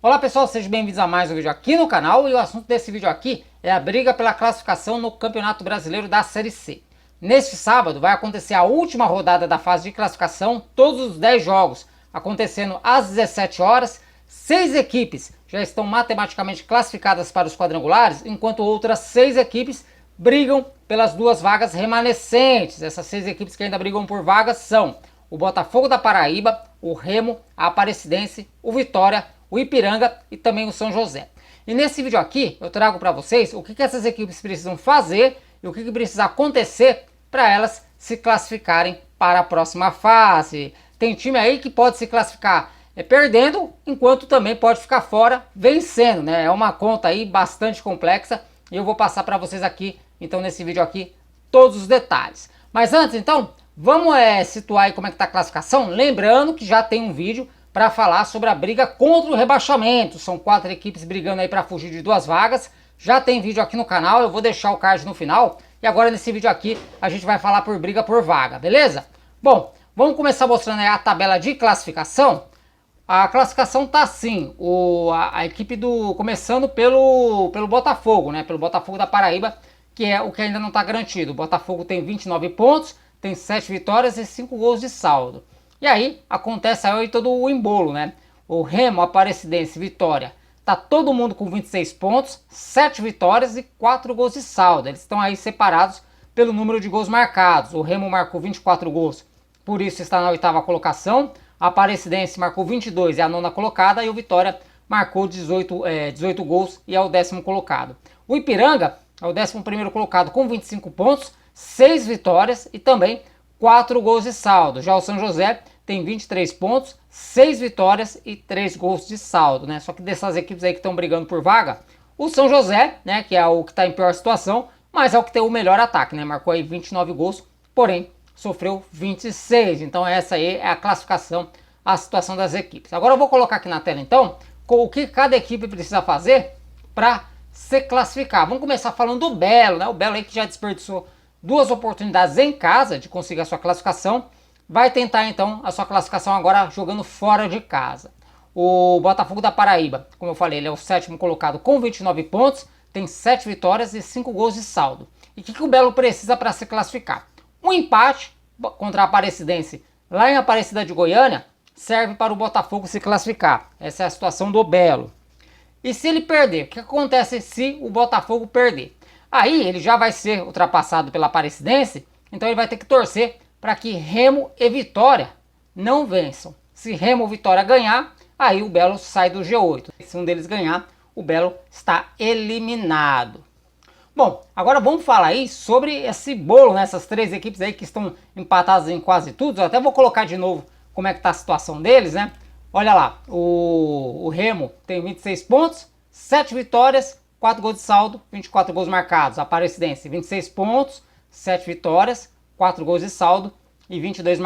Olá pessoal, sejam bem-vindos a mais um vídeo aqui no canal e o assunto desse vídeo aqui é a briga pela classificação no Campeonato Brasileiro da Série C. Neste sábado vai acontecer a última rodada da fase de classificação, todos os 10 jogos acontecendo às 17 horas. 6 equipes já estão matematicamente classificadas para os quadrangulares, enquanto outras 6 equipes brigam pelas 2 vagas remanescentes. Essas 6 equipes que ainda brigam por vagas são o Botafogo da Paraíba, o Remo, a Aparecidense, o Vitória, o Ipiranga e também o São José. E nesse vídeo aqui eu trago para vocês o que essas equipes precisam fazer e o que precisa acontecer para elas se classificarem para a próxima fase. Tem time aí que pode se classificar perdendo, enquanto também pode ficar fora vencendo, né? É uma conta aí bastante complexa e eu vou passar para vocês aqui, então nesse vídeo aqui, todos os detalhes. Mas antes então, vamos situar aí como é que está a classificação, lembrando que já tem um vídeo para falar sobre a briga contra o rebaixamento. São 4 equipes brigando aí para fugir de 2 vagas. Já tem vídeo aqui no canal, eu vou deixar o card no final. E agora nesse vídeo aqui a gente vai falar por briga por vaga, beleza? Bom, vamos começar mostrando aí a tabela de classificação. A classificação tá assim, a equipe começando pelo Botafogo, né? Pelo Botafogo da Paraíba, que é o que ainda não está garantido. O Botafogo tem 29 pontos, tem 7 vitórias e 5 gols de saldo. E aí acontece aí todo o embolo, né? O Remo, Aparecidense, Vitória, tá todo mundo com 26 pontos, 7 vitórias e 4 gols de saldo. Eles estão aí separados pelo número de gols marcados. O Remo marcou 24 gols, por isso está na 8ª colocação. A Aparecidense marcou 22 e é a 9ª colocada. E o Vitória marcou 18 gols e é o 10º colocado. O Ipiranga é o 11º colocado com 25 pontos, 6 vitórias e também 4 gols de saldo. Já o São José tem 23 pontos, 6 vitórias e 3 gols de saldo, né? Só que dessas equipes aí que estão brigando por vaga, o São José, né, que é o que está em pior situação, mas é o que tem o melhor ataque, né? Marcou aí 29 gols, porém sofreu 26. Então essa aí é a classificação, a situação das equipes. Agora eu vou colocar aqui na tela então o que cada equipe precisa fazer para se classificar. Vamos começar falando do Belo, né? O Belo aí que já desperdiçou 2 oportunidades em casa de conseguir a sua classificação, vai tentar então a sua classificação agora jogando fora de casa. O Botafogo da Paraíba, como eu falei, ele é o 7º colocado com 29 pontos, tem 7 vitórias e 5 gols de saldo. E o que o Belo precisa para se classificar? Um empate contra a Aparecidense lá em Aparecida de Goiânia serve para o Botafogo se classificar. Essa é a situação do Belo. E se ele perder, o que acontece se o Botafogo perder? Aí ele já vai ser ultrapassado pela Aparecidense, então ele vai ter que torcer para que Remo e Vitória não vençam. Se Remo e Vitória ganhar, aí o Belo sai do G8. Se um deles ganhar, o Belo está eliminado. Bom, agora vamos falar aí sobre esse bolo, né? Essas 3 equipes aí que estão empatadas em quase tudo. Eu até vou colocar de novo como é que está a situação deles, né? Olha lá, o Remo tem 26 pontos, 7 vitórias, 4 gols de saldo, 24 gols marcados. A Aparecidense, 26 pontos, 7 vitórias, 4 gols de saldo e 22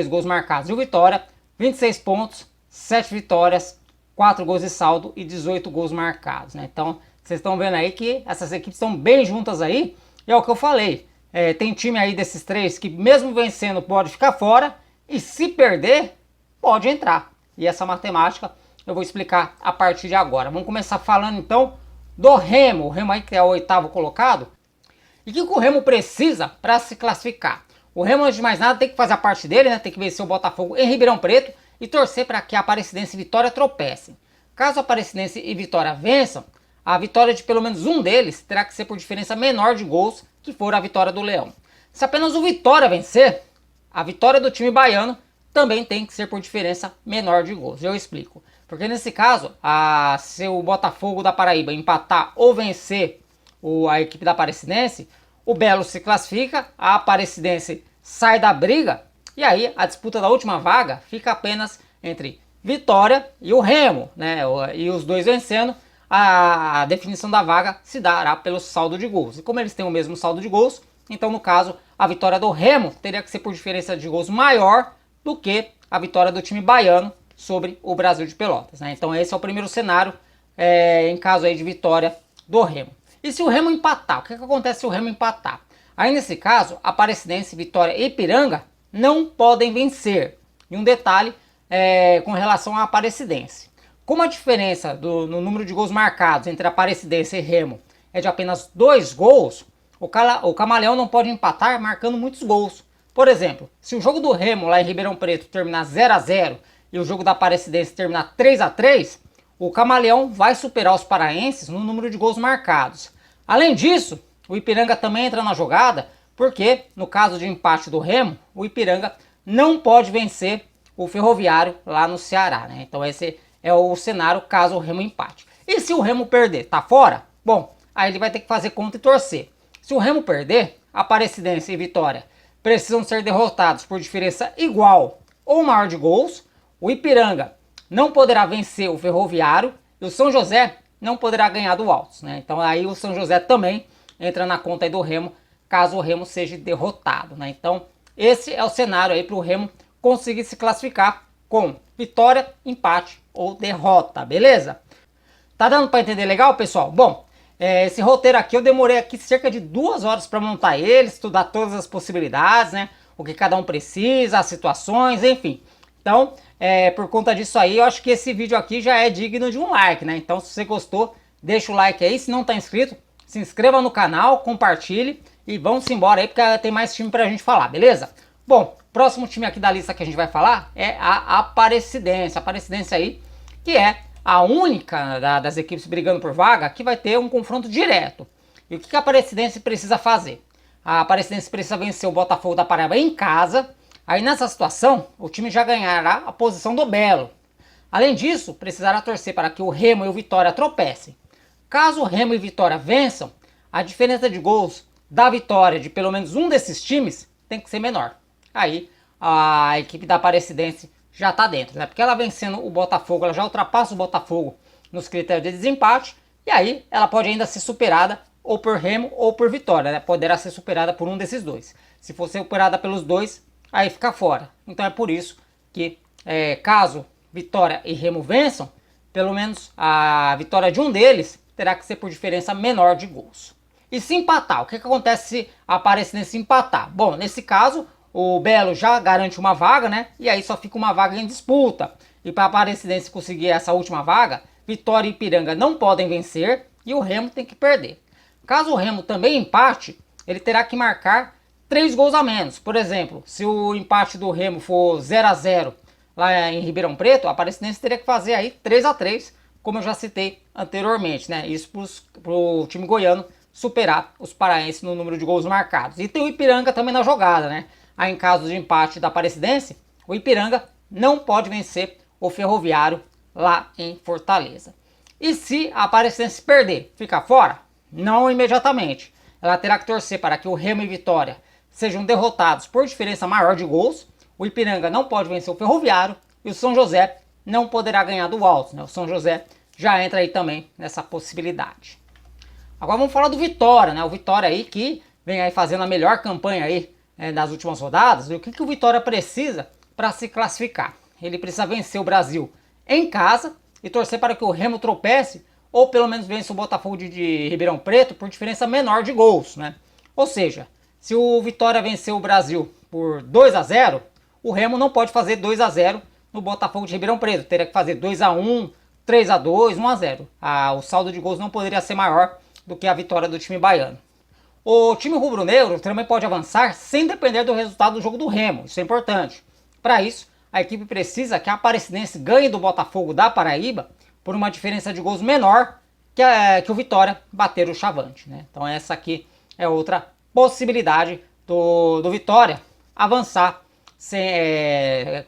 gols marcados. E o Vitória, 26 pontos, 7 vitórias, 4 gols de saldo e 18 gols marcados, né? Então, vocês estão vendo aí que essas equipes estão bem juntas aí. E é o que eu falei. Tem time aí desses 3 que mesmo vencendo pode ficar fora. E se perder, pode entrar. E essa matemática eu vou explicar a partir de agora. Vamos começar falando então do Remo. O Remo aí que é o 8º colocado. E o que o Remo precisa para se classificar? O Remo, antes de mais nada, tem que fazer a parte dele, né? Tem que vencer o Botafogo em Ribeirão Preto e torcer para que a Aparecidense e Vitória tropecem. Caso a Aparecidense e Vitória vençam, a vitória de pelo menos um deles terá que ser por diferença menor de gols que for a vitória do Leão. Se apenas o Vitória vencer, a vitória do time baiano também tem que ser por diferença menor de gols. Eu explico. Porque nesse caso, se o Botafogo da Paraíba empatar ou vencer a equipe da Aparecidense, o Belo se classifica, a Aparecidense sai da briga e aí a disputa da última vaga fica apenas entre Vitória e o Remo, né? E os dois vencendo, a definição da vaga se dará pelo saldo de gols. E como eles têm o mesmo saldo de gols, então no caso a vitória do Remo teria que ser por diferença de gols maior do que a vitória do time baiano sobre o Brasil de Pelotas, né? Então esse é o primeiro cenário em caso aí de vitória do Remo. E se o Remo empatar? O que acontece se o Remo empatar? Aí nesse caso, Aparecidense, Vitória e Ipiranga não podem vencer. E um detalhe com relação à Aparecidense. Como a diferença no número de gols marcados entre Aparecidense e Remo é de apenas 2 gols, o Camaleão não pode empatar marcando muitos gols. Por exemplo, se o jogo do Remo lá em Ribeirão Preto terminar 0 a 0 e o jogo da Aparecidense terminar 3 a 3, o Camaleão vai superar os paraenses no número de gols marcados. Além disso, o Ipiranga também entra na jogada, porque no caso de empate do Remo, o Ipiranga não pode vencer o Ferroviário lá no Ceará, né? Então esse é o cenário caso o Remo empate. E se o Remo perder, tá fora? Bom, aí ele vai ter que fazer conta e torcer. Se o Remo perder, Aparecidense e Vitória precisam ser derrotados por diferença igual ou maior de gols. O Ipiranga não poderá vencer o Ferroviário e o São José não poderá ganhar do Altos, né? Então aí o São José também entra na conta aí do Remo, caso o Remo seja derrotado, né? Então esse é o cenário aí para o Remo conseguir se classificar com vitória, empate ou derrota, beleza? Tá dando para entender legal, pessoal? Bom, esse roteiro aqui eu demorei aqui cerca de 2 horas para montar ele, estudar todas as possibilidades, né? O que cada um precisa, as situações, enfim. Então, por conta disso aí, eu acho que esse vídeo aqui já é digno de um like, né? Então, se você gostou, deixa o like aí. Se não tá inscrito, se inscreva no canal, compartilhe e vamos embora aí, porque tem mais time pra gente falar, beleza? Bom, próximo time aqui da lista que a gente vai falar é a Aparecidense. A Aparecidense aí, que é a única das equipes brigando por vaga que vai ter um confronto direto. E o que a Aparecidense precisa fazer? A Aparecidense precisa vencer o Botafogo da Paraíba em casa. Aí nessa situação, o time já ganhará a posição do Belo. Além disso, precisará torcer para que o Remo e o Vitória tropecem. Caso o Remo e Vitória vençam, a diferença de gols da vitória de pelo menos um desses times tem que ser menor. Aí a equipe da Aparecidense já está dentro, né? Porque ela vencendo o Botafogo, ela já ultrapassa o Botafogo nos critérios de desempate. E aí ela pode ainda ser superada ou por Remo ou por Vitória, né? Poderá ser superada por um desses dois. Se for superada pelos dois, aí fica fora. Então é por isso que caso Vitória e Remo vençam, pelo menos a vitória de um deles terá que ser por diferença menor de gols. E se empatar, o que acontece se a Aparecidense empatar? Bom, nesse caso, o Belo já garante uma vaga, né? E aí só fica uma vaga em disputa. E para a Aparecidense conseguir essa última vaga, Vitória e Ipiranga não podem vencer e o Remo tem que perder. Caso o Remo também empate, ele terá que marcar 3 gols a menos. Por exemplo, se o empate do Remo for 0 a 0 lá em Ribeirão Preto, a Aparecidense teria que fazer aí 3 a 3, como eu já citei anteriormente, né? Isso para o time goiano superar os paraenses no número de gols marcados. E tem o Ipiranga também na jogada, né? Aí em caso de empate da Aparecidense, o Ipiranga não pode vencer o Ferroviário lá em Fortaleza. E se a Aparecidense perder, ficar fora? Não imediatamente. Ela terá que torcer para que o Remo e Vitória sejam derrotados por diferença maior de gols. O Ipiranga não pode vencer o Ferroviário e o São José não poderá ganhar do Altos, né? O São José já entra aí também nessa possibilidade. Agora vamos falar do Vitória, né? O Vitória aí que vem aí fazendo a melhor campanha aí das últimas rodadas. E o que o Vitória precisa para se classificar? Ele precisa vencer o Brasil em casa e torcer para que o Remo tropece ou pelo menos vença o Botafogo de Ribeirão Preto por diferença menor de gols, né? Ou seja, se o Vitória vencer o Brasil por 2 a 0, o Remo não pode fazer 2 a 0 no Botafogo de Ribeirão Preto. Teria que fazer 2 a 1, 3 a 2, 1 a 0. O saldo de gols não poderia ser maior do que a vitória do time baiano. O time rubro-negro também pode avançar sem depender do resultado do jogo do Remo. Isso é importante. Para isso, a equipe precisa que a Aparecidense ganhe do Botafogo da Paraíba por uma diferença de gols menor que o Vitória bater o Chavante, né? Então essa aqui é outra possibilidade do Vitória avançar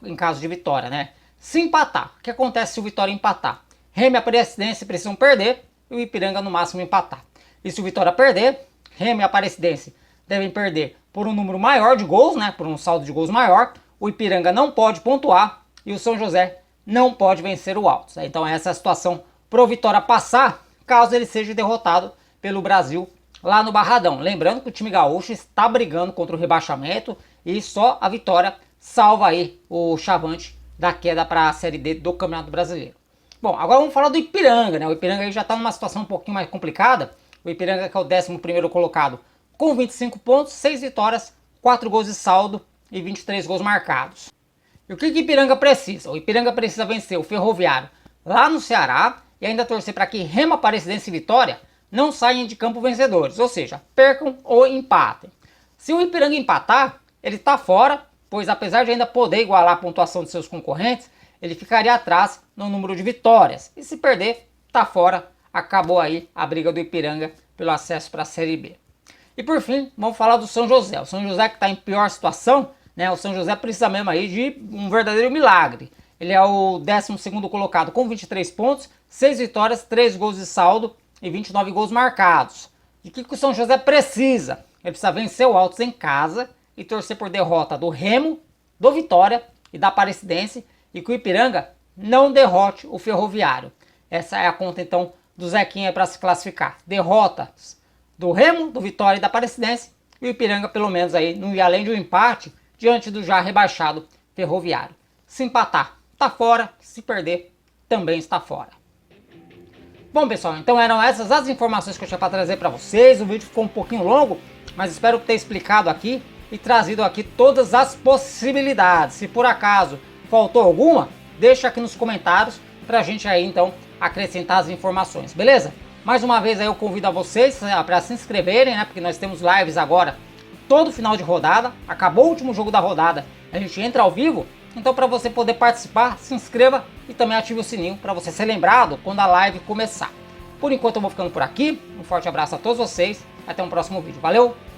em caso de vitória, né? Se empatar, o que acontece se o Vitória empatar? Remo e Aparecidense precisam perder e o Ipiranga no máximo empatar. E se o Vitória perder, Remo e Aparecidense devem perder por um número maior de gols, né? Por um saldo de gols maior. O Ipiranga não pode pontuar e o São José não pode vencer o Altos. Então essa é a situação pro Vitória passar, caso ele seja derrotado pelo Brasil lá no Barradão. Lembrando que o time gaúcho está brigando contra o rebaixamento e só a vitória salva aí o Chavante da queda para a Série D do Campeonato Brasileiro. Bom, agora vamos falar do Ipiranga, né? O Ipiranga aí já está numa situação um pouquinho mais complicada. O Ipiranga que é o 11º colocado com 25 pontos, 6 vitórias, 4 gols de saldo e 23 gols marcados. E o que o Ipiranga precisa? O Ipiranga precisa vencer o Ferroviário lá no Ceará e ainda torcer para que Remo, Aparecidense e Vitória não saiam de campo vencedores, ou seja, percam ou empatem. Se o Ipiranga empatar, ele está fora, pois apesar de ainda poder igualar a pontuação de seus concorrentes, ele ficaria atrás no número de vitórias. E se perder, está fora, acabou aí a briga do Ipiranga pelo acesso para a Série B. E por fim, vamos falar do São José. O São José que está em pior situação, né? O São José precisa mesmo aí de um verdadeiro milagre. Ele é o 12º colocado com 23 pontos, 6 vitórias, 3 gols de saldo e 29 gols marcados. E o que o São José precisa? Ele precisa vencer o Altos em casa e torcer por derrota do Remo, do Vitória e da Aparecidense, e que o Ipiranga não derrote o Ferroviário. Essa é a conta então do Zequinha para se classificar. Derrotas do Remo, do Vitória e da Aparecidense, e o Ipiranga pelo menos aí não ia além de um empate diante do já rebaixado Ferroviário. Se empatar, está fora. Se perder, também está fora. Bom, pessoal, então eram essas as informações que eu tinha para trazer para vocês. O vídeo ficou um pouquinho longo, mas espero ter explicado aqui e trazido aqui todas as possibilidades. Se por acaso faltou alguma, deixa aqui nos comentários para a gente aí então acrescentar as informações, beleza? Mais uma vez aí eu convido a vocês para se inscreverem, né? Porque nós temos lives agora todo final de rodada. Acabou o último jogo da rodada, a gente entra ao vivo. Então para você poder participar, se inscreva e também ative o sininho para você ser lembrado quando a live começar. Por enquanto eu vou ficando por aqui. Um forte abraço a todos vocês. Até um próximo vídeo. Valeu!